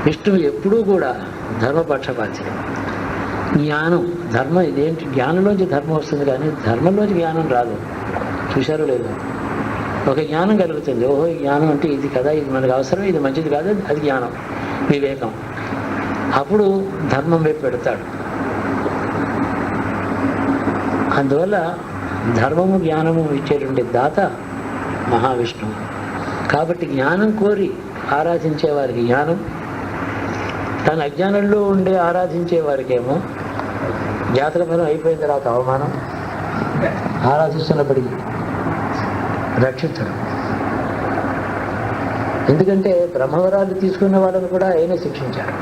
విష్ణువు ఎప్పుడూ కూడా ధర్మపక్షపాతి. జ్ఞానం, ధర్మం ఇదేంటి, జ్ఞానంలోంచి ధర్మం వస్తుంది కానీ ధర్మంలోంచి జ్ఞానం రాదు. చూశారో లేదు? ఒక జ్ఞానం కలుగుతుంది, ఓహో ఈ జ్ఞానం అంటే ఇది కదా, ఇది మనకు అవసరం, ఇది మంచిది కాదు, అది జ్ఞానం, వివేకం. అప్పుడు ధర్మం వైపు పెడతాడు. అందువల్ల ధర్మము జ్ఞానము ఇచ్చేటువంటి దాత మహావిష్ణువు. కాబట్టి జ్ఞానం కోరి ఆరాధించే వారికి జ్ఞానం, తన అజ్ఞానంలో ఉండే ఆరాధించే వారికేమో జాతర ఫలం అయిపోయిన తర్వాత అవమానం, ఆరాధిస్తున్నప్పటికీ రక్షించడం. ఎందుకంటే బ్రహ్మవరాలు తీసుకున్న వాళ్ళని కూడా ఆయనే శిక్షించాడు.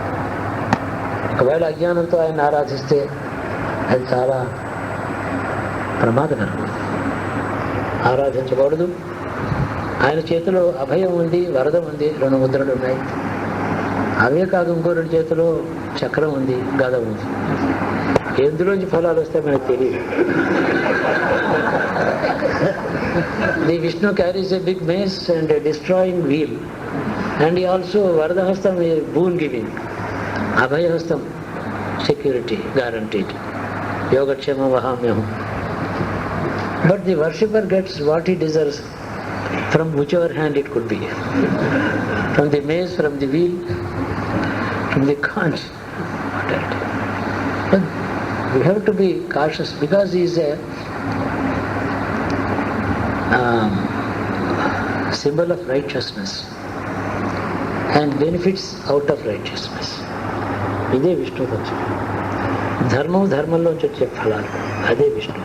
ఒకవేళ అజ్ఞానంతో ఆయన ఆరాధిస్తే అది చాలా ప్రమాదకరం, ఆరాధించకూడదు. ఆయన చేతిలో అభయం ఉంది, వరదం ఉంది, 2 ముద్రలు ఉన్నాయి. అవే కాదు, ఇంకో 2 చేతిలో చక్రం ఉంది, గద ఉంది. ఎందులోంచి ఫలాలు వస్తాయి మనకు తెలియదు. The Vishnu carries a big mace and a destroying wheel, and he also వరదహస్తం బూన్ గివింగ్, అభయహస్తం సెక్యూరిటీ గ్యారంటీడ్, యోగక్షేమ వహామ్యహం. But the worshipper gets what he deserves from whichever hand it could be. From the mace, from the wheel, from the conch. But we have to be cautious because he is a symbol of righteousness and benefits out of righteousness. ఇదే విష్ణు వచ్చి ధర్మం, ధర్మంలోంచి వచ్చే ఫలాలు, అదే విష్ణు.